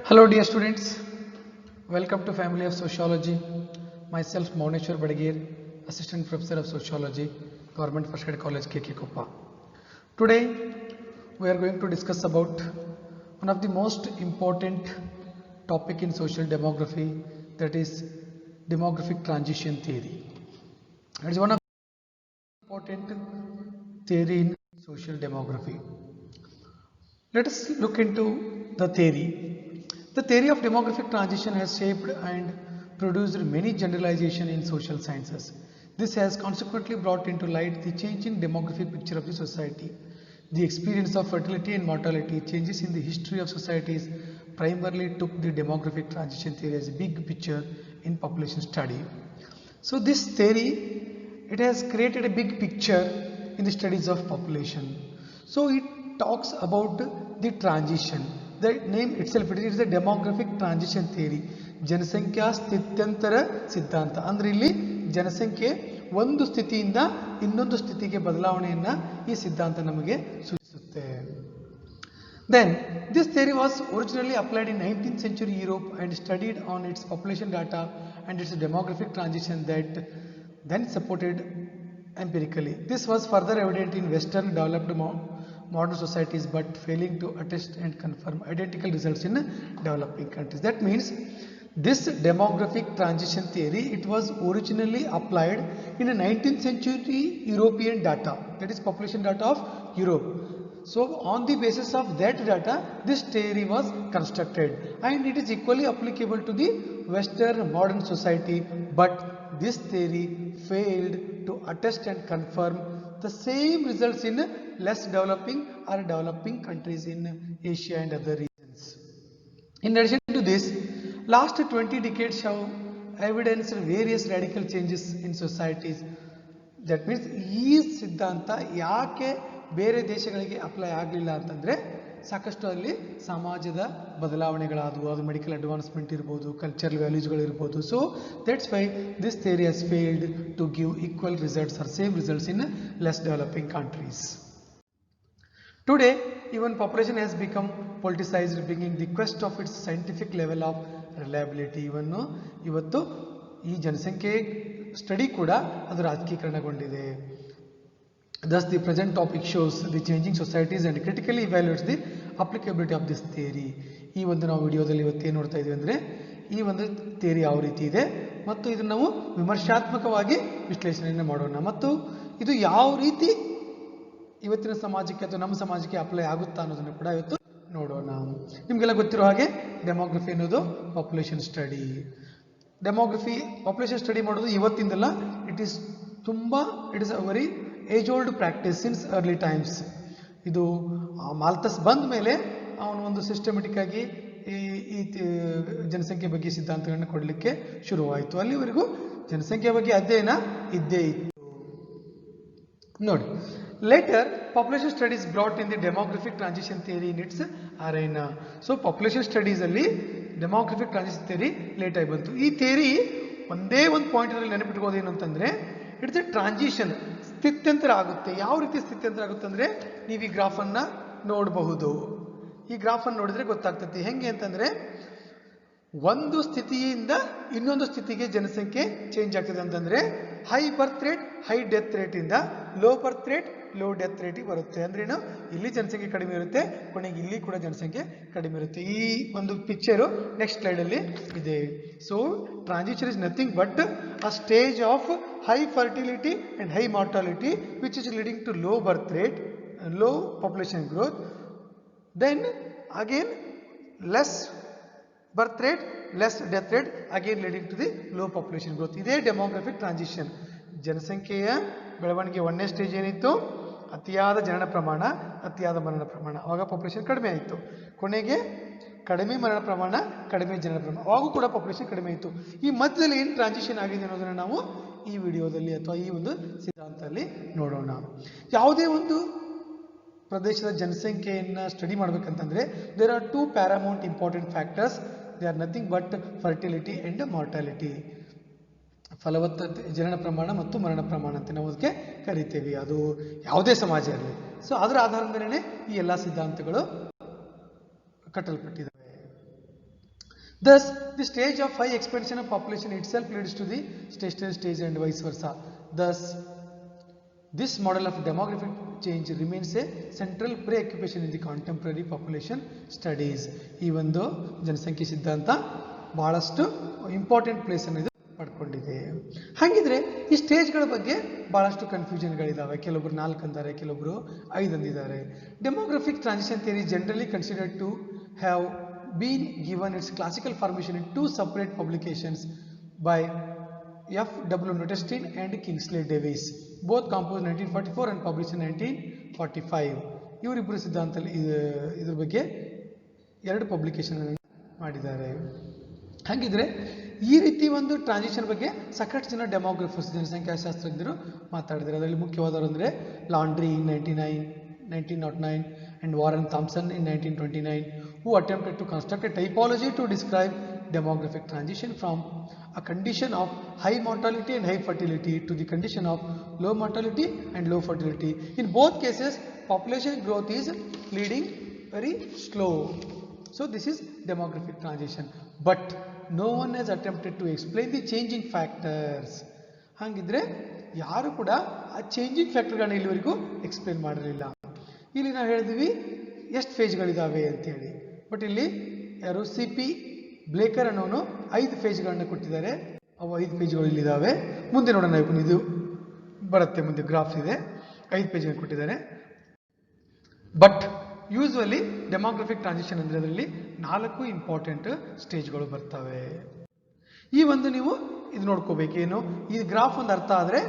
Hello dear students, welcome to Family of Sociology. Myself Mauneshwar Badagir, Assistant Professor of Sociology, Government First Grade College KK Koppa. Today we are going to discuss about one of the most important topic in social demography, that is demographic transition theory. It is one of the important theory in social demography. Let us look into the theory. The theory of demographic transition has shaped and produced many generalizations in social sciences. This has consequently brought into light the changing demographic picture of the society. The experience of fertility and mortality, changes in the history of societies, primarily took the demographic transition theory as a big picture in population study. So this theory, it has created a big picture in the studies of population. So it talks about the transition. The name itself, it is the demographic transition theory. ಜನಸಂಖ್ಯಾ ಸ್ಥಿತ್ಯಂತರ ಸಿದ್ಧಾಂತ ಅಂದ್ರೆ ಇಲ್ಲಿ ಜನಸಂಖ್ಯೆ ಒಂದು ಸ್ಥಿತಿಯಿಂದ ಇನ್ನೊಂದು ಸ್ಥಿತಿಗೆ ಬದಲಾವಣೆಯನ್ನ ಈ ಸಿದ್ಧಾಂತ ನಮಗೆ ಸೂಚಿಸುತ್ತೆ. Then this theory was originally applied in 19th century Europe and studied on its population data and its demographic transition that then supported empirically. This was further evident in Western developed modern societies, but failing to attest and confirm identical results in developing countries. That means this demographic transition theory, it was originally applied in a 19th century European data, that is population data of Europe. So on the basis of that data, this theory was constructed and it is equally applicable to the Western modern society, but this theory failed to attest and confirm the same results in less developing or developing countries in Asia and other regions. In addition to this, last 20 decades have evidenced various radical changes in societies. That means ಈ ಸಿದ್ಧಾಂತ ಯಾಕೆ ಬೇರೆ ದೇಶಗಳಿಗೆ apply ಆಗಲಿಲ್ಲ ಅಂತಂದ್ರೆ ಸಾಕಷ್ಟು ಅಲ್ಲಿ ಸಮಾಜದ ಬದಲಾವಣೆಗಳಾದವು, ಅದು ಮೆಡಿಕಲ್ ಅಡ್ವಾನ್ಸ್ಮೆಂಟ್ ಇರ್ಬೋದು, ಕಲ್ಚರಲ್ ವ್ಯಾಲ್ಯೂಸ್ಗಳು ಇರ್ಬೋದು. So that's why this theory has failed to give equal results or same results in less developing countries. Today, even population has become politicized, bringing the quest of its scientific level of reliability. ಇವತ್ತು ಈ ಜನಸಂಖ್ಯೆ study ಕೂಡ ಅದು ರಾಜಕೀಕರಣಗೊಂಡಿದೆ. Thus, the present topic shows the changing societies and critically evaluates the applicability of this theory. ಈ ಒಂದು ನಾವು ವಿಡಿಯೋದಲ್ಲಿ ಇವತ್ತೇನು ನೋಡ್ತಾ ಇದೀವಿ ಅಂದರೆ ಈ ಒಂದು ಥಿಯರಿ ಯಾವ ರೀತಿ ಇದೆ ಮತ್ತು ಇದನ್ನು ನಾವು ವಿಮರ್ಶಾತ್ಮಕವಾಗಿ ವಿಶ್ಲೇಷಣೆಯನ್ನು ಮಾಡೋಣ ಮತ್ತು ಇದು ಯಾವ ರೀತಿ ಇವತ್ತಿನ ಸಮಾಜಕ್ಕೆ ಅಥವಾ ನಮ್ಮ ಸಮಾಜಕ್ಕೆ ಅಪ್ಲೈ ಆಗುತ್ತಾ ಅನ್ನೋದನ್ನು ಕೂಡ ಇವತ್ತು ನೋಡೋಣ. ನಿಮಗೆಲ್ಲ ಗೊತ್ತಿರೋ ಹಾಗೆ ಡೆಮೋಗ್ರಫಿ ಅನ್ನೋದು ಪಾಪ್ಯುಲೇಷನ್ ಸ್ಟಡಿ. ಪಾಪ್ಯುಲೇಷನ್ ಸ್ಟಡಿ ಮಾಡೋದು ಇವತ್ತಿಂದಲ್ಲ, it is a very age old practice since early times. ಇದು ಮಾಲ್ತಸ್ ಬಂದ ಮೇಲೆ ಅವನು ಒಂದು ಸಿಸ್ಟಮೆಟಿಕ್ ಆಗಿ ಈ ಜನಸಂಖ್ಯೆ ಬಗ್ಗೆ ಸಿದ್ಧಾಂತಗಳನ್ನು ಕೊಡಲಿಕ್ಕೆ ಶುರುವಾಯಿತು. ಅಲ್ಲಿವರೆಗೂ ಜನಸಂಖ್ಯೆ ಬಗ್ಗೆ ಅಧ್ಯಯನ ಇದ್ದೇ ಇತ್ತು. ನೋಡಿ, later population studies brought in the demographic transition theory in its arena. So population studies ಅಲ್ಲಿ demographic transition theory ಲೇಟ್ ಆಗಿ ಬಂತು. ಈ ಥಿಯರಿ ಒಂದೇ ಒಂದು ಪಾಯಿಂಟ್ ಅಲ್ಲಿ ನೆನಪಿಟ್ಕೋದು ಏನು ಅಂತಂದ್ರೆ ಇಟ್ಸ್ ಎ ಟ್ರಾನ್ಸಿಷನ್, ಸ್ಥಿತ್ಯಂತರ ಆಗುತ್ತೆ. ಯಾವ ರೀತಿ ಸ್ಥಿತ್ಯಂತರ ಆಗುತ್ತೆ ಅಂದ್ರೆ ನೀವು ಈ ಗ್ರಾಫ್ ಅನ್ನ ನೋಡಬಹುದು. ಈ ಗ್ರಾಫ್ ಅನ್ನು ನೋಡಿದ್ರೆ ಗೊತ್ತಾಗ್ತದೆ ಹೆಂಗೆ ಅಂತಂದ್ರೆ ಒಂದು ಸ್ಥಿತಿಯಿಂದ ಇನ್ನೊಂದು ಸ್ಥಿತಿಗೆ ಜನಸಂಖ್ಯೆ ಚೇಂಜ್ ಆಗ್ತದೆ ಅಂತಂದ್ರೆ high birth rate high death rate ಇಂದ low birth rate low death ರೇಟಿಗೆ ಬರುತ್ತೆ. ಅಂದ್ರೇನು, ಇಲ್ಲಿ ಜನಸಂಖ್ಯೆ ಕಡಿಮೆ ಇರುತ್ತೆ, ಕೊನೆಗೆ ಇಲ್ಲಿ ಕೂಡ ಜನಸಂಖ್ಯೆ ಕಡಿಮೆ ಇರುತ್ತೆ. ಈ ಒಂದು ಪಿಕ್ಚರು ನೆಕ್ಸ್ಟ್ ಸ್ಲೈಡ್ ಅಲ್ಲಿ ಇದೆ. So transition is nothing but a stage of high fertility and high mortality which is leading to low birth rate, low population growth, then again less birth rate, less death rate, again leading to the low population growth. ಇದೇ demographic transition. ಜನಸಂಖ್ಯೆಯ ಬೆಳವಣಿಗೆ ಒಂದನೇ stage ಏನಿತ್ತು, ಅತಿಯಾದ ಜನನ ಪ್ರಮಾಣ, ಅತಿಯಾದ ಮರಣ ಪ್ರಮಾಣ. ಆವಾಗ ಪಾಪ್ಯುಲೇಷನ್ ಕಡಿಮೆ ಆಯಿತು. ಕೊನೆಗೆ ಕಡಿಮೆ ಮರಣ ಪ್ರಮಾಣ, ಕಡಿಮೆ ಜನನ ಪ್ರಮಾಣ, ಆವಾಗೂ ಕೂಡ ಪಾಪ್ಯುಲೇಷನ್ ಕಡಿಮೆ ಆಯಿತು. ಈ ಮಧ್ಯದಲ್ಲಿ ಏನು ಟ್ರಾನ್ಸಿಷನ್ ಆಗಿದೆ ಅನ್ನೋದನ್ನು ನಾವು ಈ ವಿಡಿಯೋದಲ್ಲಿ ಅಥವಾ ಈ ಒಂದು ಸಿದ್ಧಾಂತದಲ್ಲಿ ನೋಡೋಣ. ಯಾವುದೇ ಒಂದು ಪ್ರದೇಶದ ಜನಸಂಖ್ಯೆಯನ್ನು ಸ್ಟಡಿ ಮಾಡಬೇಕಂತಂದ್ರೆ there are two paramount important factors. They are nothing but fertility and mortality. ಫಲವತ್ತತೆ, ಜನನ ಪ್ರಮಾಣ ಮತ್ತು ಮರಣ ಪ್ರಮಾಣ ಅಂತ ನಾವು ಅದಕ್ಕೆ ಕರಿತೇವೆ, ಅದು ಯಾವುದೇ ಸಮಾಜ ಇರಲಿ. ಸೊ ಅದರ ಆಧಾರದ ಮೇಲೆ ಈ ಎಲ್ಲ ಸಿದ್ಧಾಂತಗಳು ಕಟ್ಟಲ್ಪಟ್ಟಿದ್ದಾವೆ. Thus, the stage of high expansion of population itself leads to the stationary stage and vice versa. Thus, this model of demographic change remains a central preoccupation in the contemporary population studies. ಈ ಒಂದು ಜನಸಂಖ್ಯೆ ಸಿದ್ಧಾಂತ ಬಹಳಷ್ಟು important place ಅನ್ನು ಇದು ಪಡ್ಕೊಂಡಿದೆ. ಹಾಗಿದ್ರೆ ಈ ಸ್ಟೇಜ್ಗಳ ಬಗ್ಗೆ ಬಹಳಷ್ಟು ಕನ್ಫ್ಯೂಷನ್ಗಳಿದ್ದಾವೆ. ಕೆಲವೊಬ್ರು 4 ಅಂತಾರೆ, ಕೆಲವೊಬ್ರು 5 ಅಂದಿದ್ದಾರೆ. Demographic transition theory generally considered to have been given its classical formation in 2 separate publications by F.W. Notestein and Kingsley Davis, both composed 1944 and published in 1945. ಇವರಿಬ್ಬರು ಸಿದ್ಧಾಂತದಲ್ಲಿ ಇದ್ರ ಬಗ್ಗೆ 2 ಪಬ್ಲಿಕೇಶನ್ ಮಾಡಿದ್ದಾರೆ. ಹಾಗಿದ್ರೆ ಈ ರೀತಿ ಒಂದು ಟ್ರಾನ್ಸಿಷನ್ ಬಗ್ಗೆ ಸಾಕಷ್ಟು ಜನ ಡೆಮೋಗ್ರಫರ್ಸ್ ಜನಸಂಖ್ಯಾಶಾಸ್ತ್ರಜ್ಞರು ಮಾತಾಡಿದ್ದಾರೆ. ಅದರಲ್ಲಿ ಮುಖ್ಯವಾದವರು ಅಂದರೆ laundry in 1909 and Warren Thompson in 1929, who attempted to construct a typology to describe demographic transition from a condition of high mortality and high fertility to the condition of low mortality and low fertility. In both cases, population growth is leading very slow. So this is demographic transition. But no one has attempted to explain the changing factors. ಹಾಗಿದ್ರೆ ಯಾರು ಕೂಡ ಆ changing ಫ್ಯಾಕ್ಟರ್ಗಳನ್ನ ಇಲ್ಲಿವರೆಗೂ explain ಮಾಡಿರಲಿಲ್ಲ. ಇಲ್ಲಿ ನಾವು ಹೇಳಿದ್ವಿ ಎಷ್ಟು ಫೇಜ್ಗಳಿದ್ದಾವೆ ಅಂತೇಳಿ. ಬಟ್ ಇಲ್ಲಿ ಯಾರು CP ಬ್ಲೇಕರ್ ಅನ್ನೋನು 5 ಫೇಜ್ಗಳನ್ನ ಕೊಟ್ಟಿದ್ದಾರೆ. ಅವು 5 ಪೇಜ್ಗಳು ಇಲ್ಲಿದ್ದಾವೆ. ಮುಂದೆ ನೋಡೋಣ. ಇದು ಬರುತ್ತೆ, ಮುಂದೆ ಗ್ರಾಫ್ ಇದೆ, 5 ಪೇಜ್ಗಳು ಕೊಟ್ಟಿದ್ದಾರೆ. ಬಟ್ ಯೂಸ್ವಲಿ ಡೆಮೋಗ್ರಫಿಕ್ ಟ್ರಾನ್ಸಿಷನ್ ಅಂದರೆ ಅದರಲ್ಲಿ 4 ಇಂಪಾರ್ಟೆಂಟ್ ಸ್ಟೇಜ್ಗಳು ಬರ್ತವೆ. ಈ ಒಂದು ನೀವು ಇದು ನೋಡ್ಕೋಬೇಕೇನು, ಈ ಗ್ರಾಫ್ ಒಂದು ಅರ್ಥ ಆದರೆ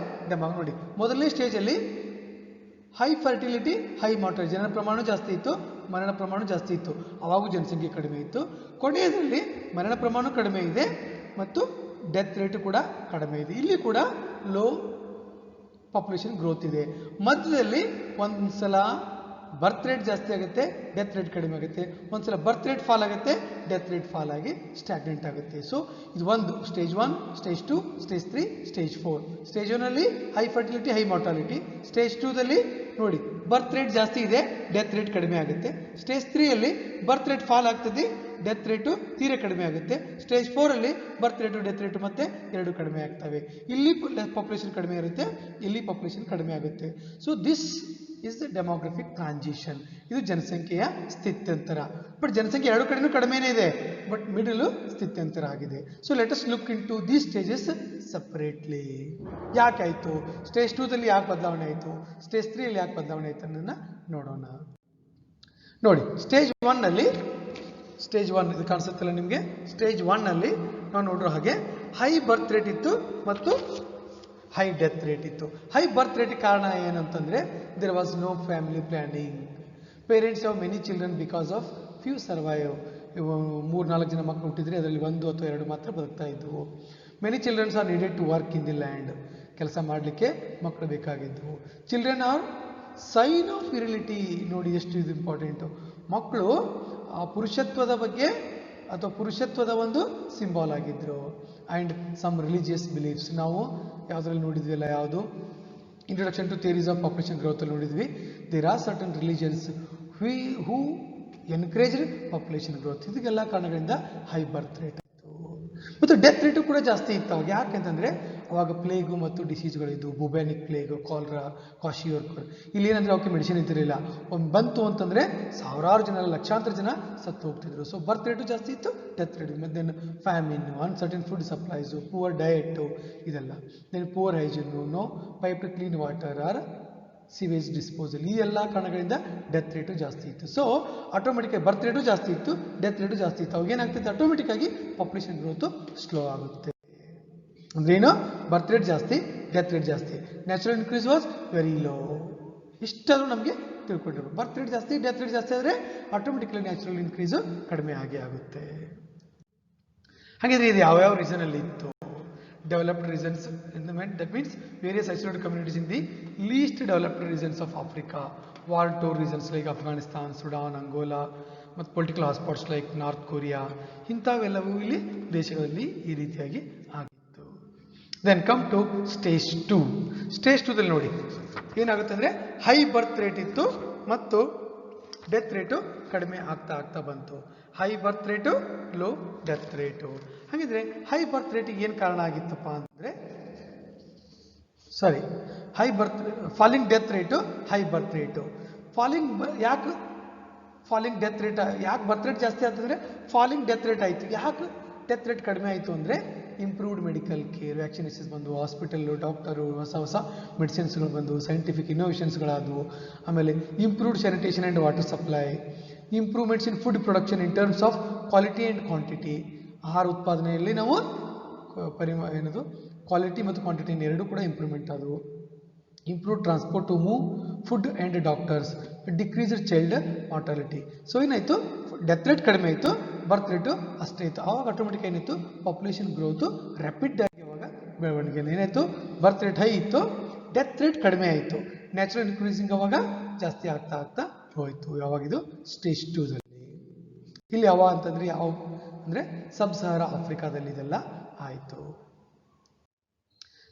ನೋಡಿ. ಮೊದಲನೇ ಸ್ಟೇಜಲ್ಲಿ ಹೈ ಫರ್ಟಿಲಿಟಿ, ಹೈ ಮಾರ್ಟಾಲಿಟಿ, ಜನನ ಪ್ರಮಾಣ ಜಾಸ್ತಿ ಇತ್ತು, ಮರಣ ಪ್ರಮಾಣ ಜಾಸ್ತಿ ಇತ್ತು, ಅವಾಗೂ ಜನಸಂಖ್ಯೆ ಕಡಿಮೆ ಇತ್ತು. ಕೊನೆಯದಲ್ಲಿ ಮರಣ ಪ್ರಮಾಣ ಕಡಿಮೆ ಇದೆ ಮತ್ತು ಡೆತ್ ರೇಟ್ ಕೂಡ ಕಡಿಮೆ ಇದೆ. ಇಲ್ಲಿ ಕೂಡ ಲೋ ಪಾಪ್ಯುಲೇಷನ್ ಗ್ರೋತ್ ಇದೆ. ಮಧ್ಯದಲ್ಲಿ ಒಂದ್ಸಲ ಬರ್ತ್ ರೇಟ್ ಜಾಸ್ತಿ ಆಗುತ್ತೆ, ಡೆತ್ ರೇಟ್ ಕಡಿಮೆ ಆಗುತ್ತೆ. ಒಂದ್ಸಲ ಬರ್ತ್ ರೇಟ್ ಫಾಲ್ ಆಗುತ್ತೆ, ಡೆತ್ ರೇಟ್ ಫಾಲ್ ಆಗಿ ಸ್ಟಾಗ್ನೆಂಟ್ ಆಗುತ್ತೆ. ಸೊ ಇದು ಒಂದು stage 1, stage 2, stage 3, stage 4. Stage 1 ಅಲ್ಲಿ high fertility, high mortality. Stage 2 ದಲ್ಲಿ ನೋಡಿ ಬರ್ತ್ ರೇಟ್ ಜಾಸ್ತಿ ಇದೆ, ಡೆತ್ ರೇಟ್ ಕಡಿಮೆ ಆಗುತ್ತೆ. ಸ್ಟೇಜ್ 3 ಅಲ್ಲಿ ಬರ್ತ್ ರೇಟ್ ಫಾಲ್ ಆಗ್ತದೆ, ಡೆತ್ ರೇಟು ತೀರಾ ಕಡಿಮೆ ಆಗುತ್ತೆ. ಸ್ಟೇಜ್ 4 ಅಲ್ಲಿ ಬರ್ತ್ ರೇಟು, ಡೆತ್ ರೇಟು ಮತ್ತೆ 2 ಕಡಿಮೆ ಆಗ್ತವೆ. ಇಲ್ಲಿ ಪಾಪ್ಯುಲೇಷನ್ ಕಡಿಮೆ ಇರುತ್ತೆ, ಇಲ್ಲಿ ಪಾಪ್ಯುಲೇಷನ್ ಕಡಿಮೆ ಆಗುತ್ತೆ. So this is the demographic transition. ಇದು ಜನಸಂಖ್ಯೆಯ ಸ್ಥಿತ್ಯಂತರ. ಬಟ್ ಜನಸಂಖ್ಯೆ 2 ಕಡೆನೂ ಕಡಿಮೆನೇ ಇದೆ, ಬಟ್ ಮಿಡಲ್ ಸ್ಥಿತ್ಯಂತರ ಆಗಿದೆ. So let us look into these stages separately. ಯಾಕೆ ಆಯಿತು, ಸ್ಟೇಜ್ 2 ದಲ್ಲಿ ಯಾಕೆ ಬದಲಾವಣೆ ಆಯಿತು, ಸ್ಟೇಜ್ 3 ಅಲ್ಲಿ ಯಾಕೆ ಬದಲಾವಣೆ ಆಯಿತು ಅನ್ನೋದನ್ನ ನೋಡೋಣ. ನೋಡಿ ಸ್ಟೇಜ್ 1 ಅಲ್ಲಿ, ಸ್ಟೇಜ್ 1 ಇದು ಕಾಣಿಸುತ್ತಲ್ಲ ನಿಮಗೆ. ಸ್ಟೇಜ್ 1 ಅಲ್ಲಿ ನಾವು ನೋಡೋ ಹಾಗೆ ಹೈ ಬರ್ತ್ ರೇಟ್ ಇತ್ತು ಮತ್ತು ಹೈ ಡೆತ್ ರೇಟ್ ಇತ್ತು. ಹೈ ಬರ್ತ್ ರೇಟ್ ಕಾರಣ ಏನಂತಂದ್ರೆ there was no family planning. Parents have many children because of few survive. 3-4 ಜನ ಮಕ್ಕಳು ಹುಟ್ಟಿದ್ರೆ ಅದರಲ್ಲಿ 1 ಅಥವಾ 2 ಮಾತ್ರ ಬದುಕ್ತಾ ಇದ್ವು. Many childrens are needed to work in the land. ಕೆಲಸ ಮಾಡಲಿಕ್ಕೆ ಮಕ್ಕಳು ಬೇಕಾಗಿದ್ವು. Children are sign of virility. ನೋಡಿ ಎಷ್ಟು ಇದು ಇಂಪಾರ್ಟೆಂಟು. ಮಕ್ಕಳು ಆ ಪುರುಷತ್ವದ ಬಗ್ಗೆ ಅಥವಾ ಪುರುಷತ್ವದ ಒಂದು ಸಿಂಬಾಲ್ ಆಗಿದ್ರು. And some religious beliefs. ನಾವು ಯಾವುದ್ರಲ್ಲಿ ನೋಡಿದ್ವಿಲ್ಲ, ಯಾವುದು introduction to theories of population growth ಅಲ್ಲಿ ನೋಡಿದ್ವಿ. There are certain religions who encouraged population growth. ಇದಕ್ಕೆಲ್ಲ ಕಾರಣಗಳಿಂದ ಹೈ ಬರ್ತ್ ರೇಟ್ ಇತ್ತು ಮತ್ತು ಡೆತ್ ರೇಟು ಕೂಡ ಜಾಸ್ತಿ ಇತ್ತು ಅವಾಗ. ಯಾಕೆಂತಂದರೆ ಅವಾಗ ಪ್ಲೇಗು ಮತ್ತು ಡಿಸೀಸ್ಗಳಿದ್ದು, ಬುಬ್ಯಾನಿಕ್ ಪ್ಲೇಗು, ಕಾಲ್ರಾ, ಕಾಶಿಯೋರ್ಕರ್. ಇಲ್ಲಿ ಏನಂದರೆ ಅವಕ್ಕೆ ಮೆಡಿಸಿನ್ ಇದ್ದಿರಲಿಲ್ಲ. ಬಂತು ಅಂತಂದರೆ ಸಾವಿರಾರು ಜನ, ಲಕ್ಷಾಂತರ ಜನ ಸತ್ತು ಹೋಗ್ತಿದ್ರು. ಸೊ ಬರ್ತ್ ರೇಟು ಜಾಸ್ತಿ ಇತ್ತು, ಡೆತ್ ರೇಟ್. ಮತ್ತು then famine, uncertain food supplies, poor diet, ಇದೆಲ್ಲ. Then poor hygiene, no pipe to clean water or sewage disposal. ಈ ಎಲ್ಲ ಕಾರಣಗಳಿಂದ ಡೆತ್ ರೇಟು ಜಾಸ್ತಿ ಇತ್ತು. ಸೊ ಆಟೋಮೆಟಿಕಾಗಿ ಬರ್ತ್ ರೇಟು ಜಾಸ್ತಿ ಇತ್ತು, ಡೆತ್ ರೇಟು ಜಾಸ್ತಿ ಇತ್ತು. ಅವಾಗ ಏನಾಗ್ತಿತ್ತು, ಆಟೋಮೆಟಿಕ್ಕಾಗಿ ಪಾಪ್ಯುಲೇಷನ್ ಗ್ರೋತು ಸ್ಲೋ ಆಗುತ್ತೆ. ಅಂದ್ರೇನು, ಬರ್ತ್ ರೇಟ್ ಜಾಸ್ತಿ, ಡೆತ್ ರೇಟ್ ಜಾಸ್ತಿ. Natural increase was very low. ಇಷ್ಟಾದರೂ ನಮಗೆ ತಿಳ್ಕೊಂಡಿರೋ. ಬರ್ತ್ ರೇಟ್ ಜಾಸ್ತಿ, ಡೆತ್ ರೇಟ್ ಜಾಸ್ತಿ ಆದರೆ ಆಟೋಮೆಟಿಕಲಿ ನ್ಯಾಚುರಲ್ ಇನ್ಕ್ರೀಸು ಕಡಿಮೆ ಆಗೇ ಆಗುತ್ತೆ. ಹಾಗಿದ್ರೆ ಇದು ಯಾವ್ಯಾವ ರೀಸನಲ್ಲಿ ಇತ್ತು? Developed regions, that means various isolated communities in the least developed regions of Africa, war-torn regions like Afghanistan, Sudan, Angola, ಮತ್ತು political hotspots like North Korea. ಇಂಥವೆಲ್ಲವೂ ಇಲ್ಲಿ ದೇಶಗಳಲ್ಲಿ ಈ ರೀತಿಯಾಗಿ ಆಗಿತ್ತು. Then come to stage 2. Stage 2ದಲ್ಲಿ ನೋಡಿ ಏನಾಗುತ್ತೆ ಅಂದರೆ ಹೈ ಬರ್ತ್ ರೇಟ್ ಇತ್ತು ಮತ್ತು ಡೆತ್ ರೇಟು ಕಡಿಮೆ ಆಗ್ತಾ ಆಗ್ತಾ ಬಂತು. ಹೈ ಬರ್ತ್ ರೇಟು, ಲೋ ಡೆತ್ ರೇಟು. ಹಾಗಿದ್ರೆ ಹೈ ಬರ್ತ್ ರೇಟಿಗೆ ಏನು ಕಾರಣ ಆಗಿತ್ತಪ್ಪ ಅಂದರೆ ಫಾಲಿಂಗ್ ಡೆತ್ ರೇಟು, ಹೈ ಬರ್ತ್ ರೇಟು. ಯಾಕೆ ಫಾಲಿಂಗ್ ಡೆತ್ ರೇಟ್, ಯಾಕೆ ಬರ್ತ್ ರೇಟ್ ಜಾಸ್ತಿ ಆಗ್ತಂದ್ರೆ ಫಾಲಿಂಗ್ ಡೆತ್ ರೇಟ್ ಆಯಿತು. ಯಾಕೆ ಡೆತ್ ರೇಟ್ ಕಡಿಮೆ ಆಯಿತು ಅಂದರೆ ಇಂಪ್ರೂವ್ಡ್ ಮೆಡಿಕಲ್ ಕೇರ್, ವ್ಯಾಕ್ಸಿನೇಷನ್ಸ್ ಬಂದು, ಹಾಸ್ಪಿಟಲ್ಲು, ಡಾಕ್ಟರು, ಹೊಸ ಮೆಡಿಸಿನ್ಸ್ಗಳು ಬಂದು, ಸೈಂಟಿಫಿಕ್ ಇನ್ನೋವೇಷನ್ಸ್ಗಳಾದವು. ಆಮೇಲೆ improved sanitation and water supply, improvements in food production in terms of quality and quantity. ಆಹಾರ ಉತ್ಪಾದನೆಯಲ್ಲಿ ನಾವು ಕ್ವಾಲಿಟಿ ಮತ್ತು ಕ್ವಾಂಟಿಟಿ ಎರಡೂ ಕೂಡ ಇಂಪ್ರೂವ್ಮೆಂಟ್ ಆದವು. Improved transport to move food and doctors, decreased child mortality. So ಏನಾಯಿತು, ಡೆತ್ ರೇಟ್ ಕಡಿಮೆ ಆಯಿತು, ಬರ್ತ್ ರೇಟು ಅಷ್ಟೇ ಇತ್ತು. ಆವಾಗ ಆಟೋಮೆಟಿಕ್ ಏನಿತ್ತು, ಪಾಪ್ಯುಲೇಷನ್ ಗ್ರೋತು ರ್ಯಾಪಿಡ್ ಆಗಿ ಅವಾಗ ಬೆಳವಣಿಗೆ ಏನಾಯಿತು, ಬರ್ತ್ ರೇಟ್ ಹೈ ಇತ್ತು, ಡೆತ್ ರೇಟ್ ಕಡಿಮೆ ಆಯಿತು. ನ್ಯಾಚುರಲ್ ಇನ್ಕ್ರೀಸಿಂಗ್ ಅವಾಗ ಜಾಸ್ತಿ ಆಗ್ತಾ ಹೋಯಿತು. ಯಾವಾಗಿದು ಸ್ಟೇಜ್ 2ದಲ್ಲಿ. ಇಲ್ಲಿ ಯಾವ ಅಂತಂದ್ರೆ ಯಾವ ಅಂದರೆ ಸಬ್ ಸಹಾರಾ ಆಫ್ರಿಕಾದಲ್ಲಿ ಇದೆಲ್ಲ ಆಯಿತು.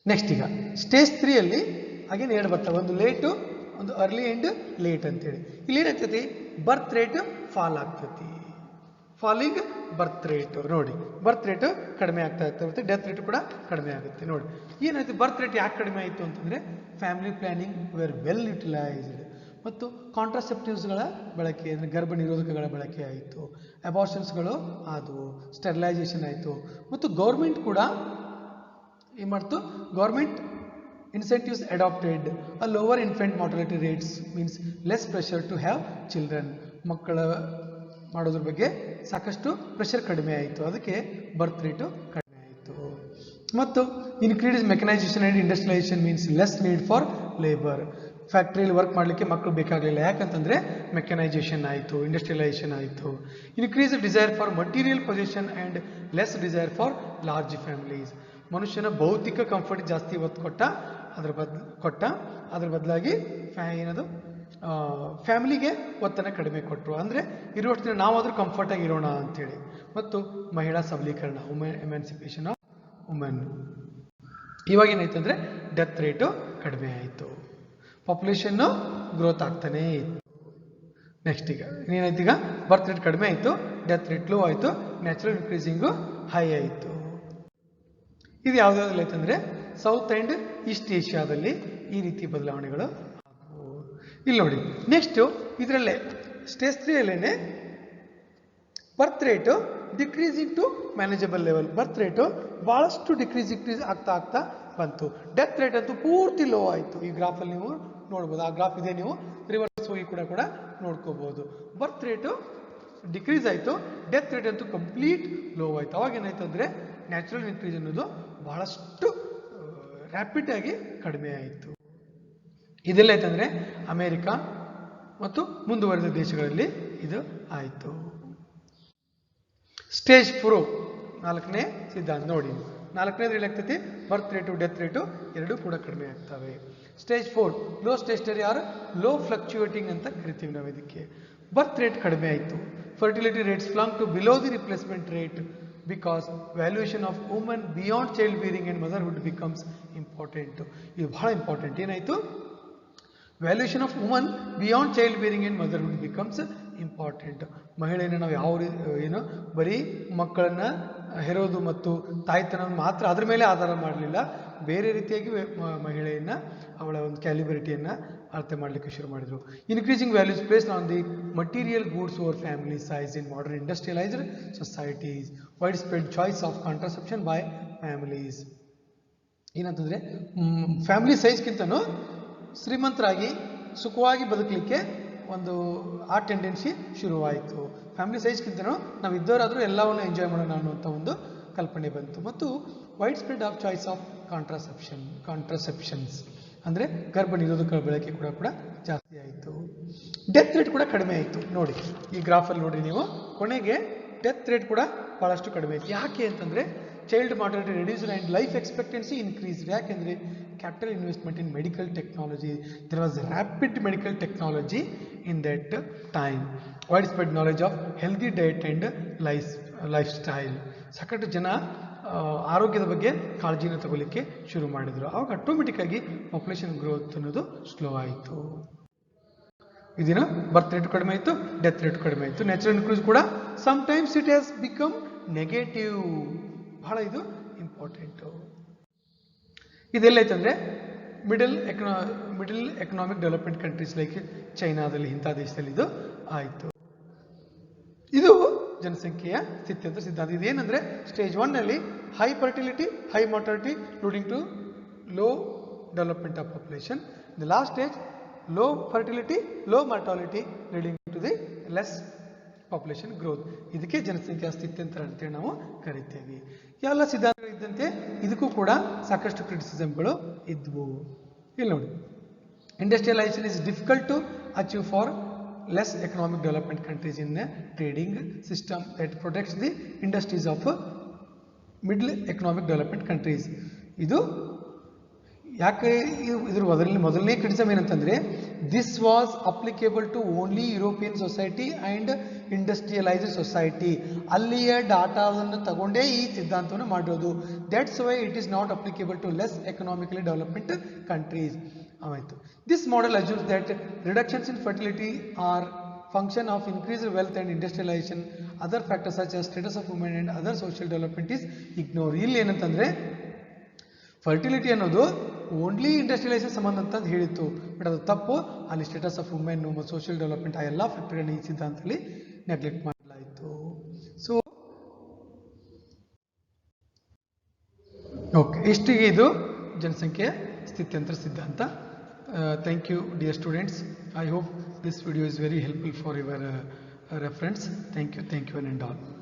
ನೆಕ್ಸ್ಟ್ ಈಗ ಸ್ಟೇಜ್ 3ಯಲ್ಲಿ ಹಾಗೇನು ಎರಡು ಬರ್ತವೆ, ಒಂದು ಲೇಟು, ಒಂದು ಅರ್ಲಿ ಆ್ಯಂಡ್ ಲೇಟ್ ಅಂತೇಳಿ. ಇಲ್ಲಿ ಏನಾಗ್ತೈತಿ, ಬರ್ತ್ ರೇಟ್ ಫಾಲ್ ಆಗ್ತೈತಿ. ಫಾಲಿಂಗ್ ಬರ್ತ್ ರೇಟ್ ನೋಡಿ, ಬರ್ತ್ ರೇಟ್ ಕಡಿಮೆ ಆಗ್ತಾ ಇರುತ್ತೆ, ಡೆತ್ ರೇಟ್ ಕೂಡ ಕಡಿಮೆ ಆಗುತ್ತೆ. ನೋಡಿ ಏನಾಯ್ತು, ಬರ್ತ್ ರೇಟ್ ಯಾಕೆ ಕಡಿಮೆ ಆಯಿತು ಅಂತಂದರೆ family planning were well utilised ಮತ್ತು ಕಾಂಟ್ರಾಸೆಪ್ಟಿವ್ಸ್ಗಳ ಬಳಕೆ ಅಂದರೆ ಗರ್ಭ ನಿರೋಧಕಗಳ ಬಳಕೆ ಆಯಿತು, ಅಬಾರ್ಷನ್ಸ್ಗಳು ಆದವು, ಸ್ಟೆರಿಲೈಸೇಷನ್ ಆಯಿತು. ಮತ್ತು ಗೌರ್ಮೆಂಟ್ ಕೂಡ ಏನು ಮಾಡ್ತು, government incentives adopted a lower infant mortality rates, means less pressure to have children. ಮಕ್ಕಳ ಮಾಡೋದ್ರ ಬಗ್ಗೆ ಸಾಕಷ್ಟು ಪ್ರೆಷರ್ ಕಡಿಮೆ ಆಯಿತು, ಅದಕ್ಕೆ ಬರ್ತ್ ರೇಟು ಕಡಿಮೆ ಆಯಿತು. ಮತ್ತು increase mechanisation and industrialisation, means less need for labour. ಫ್ಯಾಕ್ಟ್ರಿಯಲ್ಲಿ ವರ್ಕ್ ಮಾಡಲಿಕ್ಕೆ ಮಕ್ಕಳು ಬೇಕಾಗಲಿಲ್ಲ, ಯಾಕಂತಂದರೆ ಮೆಕನೈಸೇಷನ್ ಆಯಿತು, ಇಂಡಸ್ಟ್ರಿಯಲೈಸೇಷನ್ ಆಯಿತು. Increase desire for material position and less desire for large families. ಮನುಷ್ಯನ ಭೌತಿಕ ಕಂಫರ್ಟ್ ಜಾಸ್ತಿ ಒತ್ತು ಕೊಟ್ಟ, ಅದ್ರ ಬದಲಾಗಿ ಏನದು ಫ್ಯಾಮಿಲಿಗೆ ಒತ್ತನ್ನು ಕಡಿಮೆ ಕೊಟ್ಟರು. ಅಂದರೆ ಇರುವಷ್ಟು ದಿನ ನಾವಾದರೂ ಕಂಫರ್ಟಾಗಿ ಇರೋಣ ಅಂಥೇಳಿ. ಮತ್ತು ಮಹಿಳಾ ಸಬಲೀಕರಣ, ಎಮ್ಯಾನ್ಸಿಪೇಷನ್ ಆಫ್ ವುಮೆನ್. ಇವಾಗ ಏನಾಯ್ತು ಅಂದರೆ ಡೆತ್ ರೇಟು ಕಡಿಮೆ ಆಯಿತು, ಪಾಪ್ಯುಲೇಷನ್ನು ಗ್ರೋತ್ ಆಗ್ತಾನೇ ಇತ್ತು. ನೆಕ್ಸ್ಟ್ ಈಗ ಏನಾಯ್ತು, ಈಗ ಬರ್ತ್ ರೇಟ್ ಕಡಿಮೆ ಆಯಿತು, ಡೆತ್ ರೇಟ್ ಲೋ ಆಯಿತು, ನ್ಯಾಚುರಲ್ ಇನ್ಕ್ರೀಸಿಂಗು ಹೈ ಆಯಿತು. ಇದು ಯಾವುದಾದ್ರಲ್ಲಿ ಆಯ್ತಂದರೆ ಸೌತ್ ಆ್ಯಂಡ್ ಈಸ್ಟ್ ಏಷ್ಯಾದಲ್ಲಿ ಈ ರೀತಿ ಬದಲಾವಣೆಗಳು ಆದವು. ಇಲ್ಲಿ ನೋಡಿ, ನೆಕ್ಸ್ಟು ಇದರಲ್ಲೇ ಸ್ಟೇಜ್ 3ಯಲ್ಲೇ birth rate decreasing to manageable level. Birth rate ಭಾಳಷ್ಟು ಡಿಕ್ರೀಸ್ ಆಗ್ತಾ ಬಂತು. ಡೆತ್ ರೇಟ್ ಅಂತೂ ಪೂರ್ತಿ ಲೋ ಆಯಿತು. ಈ ಗ್ರಾಫಲ್ಲಿ ನೀವು ನೋಡ್ಬೋದು, ಆ ಗ್ರಾಫ್ ಇದೆ, ನೀವು ರಿವರ್ಸ್ ಹೋಗಿ ಕೂಡ ನೋಡ್ಕೋಬೋದು. ಬರ್ತ್ ರೇಟು ಡಿಕ್ರೀಸ್ ಆಯಿತು, ಡೆತ್ ರೇಟ್ ಅಂತೂ ಕಂಪ್ಲೀಟ್ ಲೋ ಆಯಿತು. ಅವಾಗ ಏನಾಯ್ತು ಅಂದರೆ ನ್ಯಾಚುರಲ್ ಇನ್ಕ್ರೀಸ್ ಅನ್ನೋದು ಬಹಳಷ್ಟು ರ್ಯಾಪಿಡ್ ಆಗಿ ಕಡಿಮೆ ಆಯಿತು. ಇದೆಲ್ಲ ಆಯ್ತಂದರೆ ಅಮೇರಿಕಾ ಮತ್ತು ಮುಂದುವರೆದ ದೇಶಗಳಲ್ಲಿ ಇದು ಆಯಿತು. ಸ್ಟೇಜ್ 4 4ನೇ ಸಿದ್ಧಾಂತ ನೋಡಿ, 4ನೇದ್ರಲ್ಲಿ ಆಗ್ತೈತಿ ಬರ್ತ್ ರೇಟು ಡೆತ್ ರೇಟು ಎರಡೂ ಕೂಡ ಕಡಿಮೆ ಆಗ್ತವೆ. Stage 4 low stationary or low fluctuating ಅಂತ ಕರಿತೀವಿ ನಾವು ಇದಕ್ಕೆ. ಬರ್ತ್ ರೇಟ್ ಕಡಿಮೆ ಆಯಿತು, fertility rates flung to below the replacement rate because valuation of woman beyond child bearing and motherhood becomes important. ಇದು ಬಹಳ ಇಂಪಾರ್ಟೆಂಟ್. ಏನಾಯಿತು, valuation of woman beyond child bearing and motherhood becomes important. ಮಹಿಳೆಯನ್ನು ನಾವು ಯಾವ ಏನು ಬರೀ ಮಕ್ಕಳನ್ನು ಹೆರೋದು ಮತ್ತು ತಾಯ್ತನ ಮಾತ್ರ ಅದರ ಮೇಲೆ ಆಧಾರ ಮಾಡಲಿಲ್ಲ, ಬೇರೆ ರೀತಿಯಾಗಿ ಮಹಿಳೆಯನ್ನು ಅವಳ ಒಂದು ಕ್ಯಾಲಿಬ್ರಿಟಿಯನ್ನು ಅಳತೆ ಮಾಡಲಿಕ್ಕೆ ಶುರು ಮಾಡಿದರು. Increasing values placed on the material goods over family size in modern industrialised societies, wide spread choice of contraception by families. ಏನಂತಂದರೆ ಫ್ಯಾಮಿಲಿ ಸೈಜ್ಗಿಂತನೂ ಶ್ರೀಮಂತರಾಗಿ ಸುಖವಾಗಿ ಬದುಕಲಿಕ್ಕೆ ಒಂದು ಆ ಟೆಂಡೆನ್ಸಿ ಶುರುವಾಯಿತು. ಫ್ಯಾಮಿಲಿ ಸೈಜ್ಗಿಂತನೂ ನಾವು ಇದ್ದವರಾದರೂ ಎಲ್ಲವನ್ನು ಎಂಜಾಯ್ ಮಾಡೋಣ ಅನ್ನುವಂಥ ಒಂದು ಕಲ್ಪನೆ ಬಂತು. ಮತ್ತು wide spread of choice of contraceptions ಅಂದರೆ ಗರ್ಭ ನಿರೋಧಕ ಬಳಕೆ ಕೂಡ ಜಾಸ್ತಿ ಆಯಿತು. ಡೆತ್ ರೇಟ್ ಕೂಡ ಕಡಿಮೆ ಆಯಿತು. ನೋಡಿ ಈ ಗ್ರಾಫಲ್ಲಿ ನೋಡಿರಿ ನೀವು, ಕೊನೆಗೆ ಡೆತ್ ರೇಟ್ ಕೂಡ ಭಾಳಷ್ಟು ಕಡಿಮೆ ಆಯಿತು. ಯಾಕೆ ಅಂತಂದರೆ child mortality reduced and life expectancy increased. ಯಾಕೆಂದರೆ capital investment in medical technology, there was rapid medical technology in that time, widespread knowledge of healthy diet and lifestyle. ಸಾಕಷ್ಟು ಜನ ಆರೋಗ್ಯದ ಬಗ್ಗೆ ಕಾಳಜಿನ ತಗೊಳ್ಳಿಕ್ಕೆ ಶುರು ಮಾಡಿದರು. ಆವಾಗ ಆಟೋಮೆಟಿಕ್ ಆಗಿ ಪಾಪ್ಯುಲೇಷನ್ ಗ್ರೋತ್ ಅನ್ನೋದು ಸ್ಲೋ ಆಯಿತು. ಇದಿನ ಬರ್ತ್ ರೇಟ್ ಕಡಿಮೆ ಆಯಿತು, ಡೆತ್ ರೇಟ್ ಕಡಿಮೆ ಆಯಿತು. ನ್ಯಾಚುರಲ್ ಇನ್ಕ್ರೀಸ್ ಕೂಡ sometimes it has become negative. ಬಹಳ ಇದು ಇಂಪಾರ್ಟೆಂಟು. ಇದೆಲ್ಲೈತಂದ್ರೆ middle economic development countries like ಚೈನಾದಲ್ಲಿ, ಇಂಥ ದೇಶದಲ್ಲಿ ಇದು ಆಯಿತು. ಇದು ಜನಸಂಖ್ಯೆಯ ಸ್ಥಿತ್ಯಂತರ ಸಿದ್ಧಾಂತ. ಇದೇನಂದ್ರೆ ಸ್ಟೇಜ್ 1 ನಲ್ಲಿ high fertility, high mortality leading to low development of population. The last stage low fertility, low mortality leading to the less population growth. ಇದಕ್ಕೆ ಜನಸಂಖ್ಯಾ ಸ್ಥಿತ್ಯಂತರ ಅಂತೇಳಿ ನಾವು ಕರಿತೇವೆ. ಎಲ್ಲ ಸಿದ್ಧಾಂತಗಳು ಇದ್ದಂತೆ ಇದಕ್ಕೂ ಕೂಡ ಸಾಕಷ್ಟು ಕ್ರಿಟಿಸಿಸಮ್ಗಳು ಇದ್ವು. ಇಲ್ಲಿ ನೋಡಿ, industrialisation is difficult to achieve for less economic development countries in a trading system that protects the industries of middle economic development countries. ಇದು ಯಾಕೆ ಇದ್ರ ಮೊದಲನೇ ಕ್ರಿಟಿಸಮ್ ಏನಂತಂದ್ರೆ, this was applicable to only European society and industrialised society. ಅಲ್ಲಿಯ ಡಾಟಾವನ್ನು ತಗೊಂಡೇ ಈ ಸಿದ್ಧಾಂತವನ್ನು ಮಾಡಿರೋದು. That's why it is not applicable to less economically development countries. ಆಯಿತು. This model assumes that reductions in fertility are function of increased wealth and industrialisation. Other factors such as status of women and other social development is ignore. ಇಲ್ಲಿ ಏನಂತಂದ್ರೆ fertility ಅನ್ನೋದು only industrialisation ಸಂಬಂಧ ಅಂತ ಹೇಳಿತ್ತು, but ಅದು ತಪ್ಪು. ಅಲ್ಲಿ status of women ಮತ್ತು ಸೋಷಿಯಲ್ ಡೆವಲಪ್ಮೆಂಟ್ ಆ ಎಲ್ಲ ಫ್ಯಾಕ್ಟರ್ಗಳನ್ನ ಈ ಸಿದ್ಧಾಂತದಲ್ಲಿ ನೆಗ್ಲೆಕ್ಟ್ ಮಾಡಲಾಯಿತು. ಸೊ ಓಕೆ, ಇಷ್ಟಿಗೆ ಇದು ಜನಸಂಖ್ಯೆಯ ಸ್ಥಿತ್ಯಂತರ ಸಿದ್ಧಾಂತ. Thank you dear students. I hope this video is very helpful for your reference. Thank you one and all.